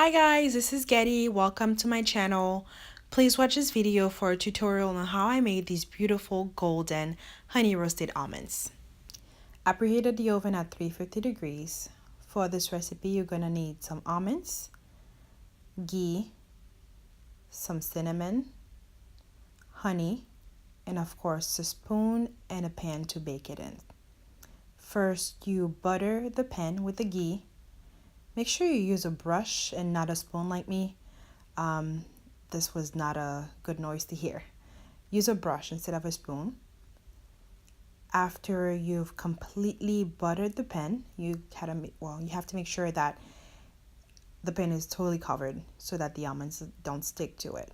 Hi guys, this is Getty. Welcome to my channel. Please watch this video for a tutorial on how I made these beautiful golden honey roasted almonds. I preheated the oven at 350 degrees. For this recipe, you're going to need some almonds, ghee, some cinnamon, honey, and of course a spoon and a pan to bake it in. First, you butter the pan with the ghee. Make sure you use a brush and not a spoon like me. This was not a good noise to hear. Use a brush instead of a spoon. After you've completely buttered the pan, you have to make sure that the pan is totally covered so that the almonds don't stick to it.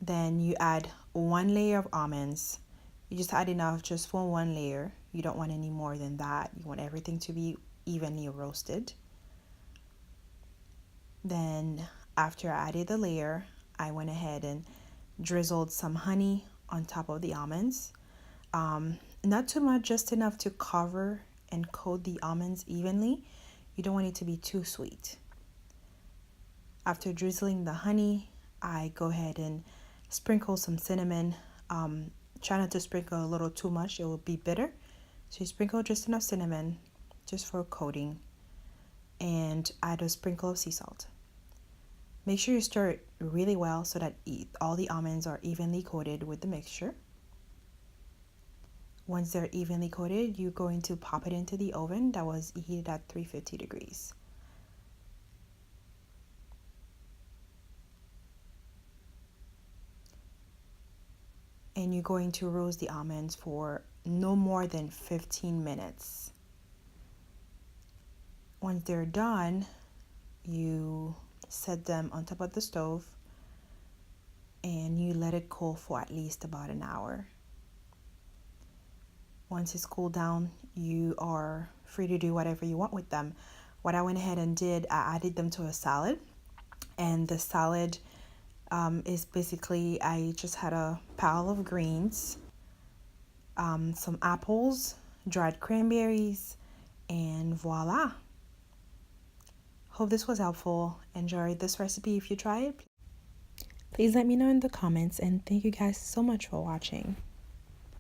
Then you add one layer of almonds. You just add enough just for one layer. You don't want any more than that. You want everything to be evenly roasted. Then after I added the layer, I went ahead and drizzled some honey on top of the almonds. Not too much, just enough to cover and coat the almonds evenly. You don't want it to be too sweet. After drizzling the honey, I go ahead and sprinkle some cinnamon. Try not to sprinkle a little too much, it will be bitter. So you sprinkle just enough cinnamon, just for coating, and add a sprinkle of sea salt. Make sure you stir it really well so that all the almonds are evenly coated with the mixture. Once they're evenly coated, you're going to pop it into the oven that was heated at 350 degrees. And you're going to roast the almonds for no more than 15 minutes. Once they're done, you set them on top of the stove and you let it cool for at least about an hour. Once it's cooled down, you are free to do whatever you want with them. What I went ahead and did, I added them to a salad, and the salad is basically, I just had a pile of greens, some apples, dried cranberries, and voila. Hope this was helpful. Enjoy this recipe if you try it. Please let me know in the comments, and thank you guys so much for watching.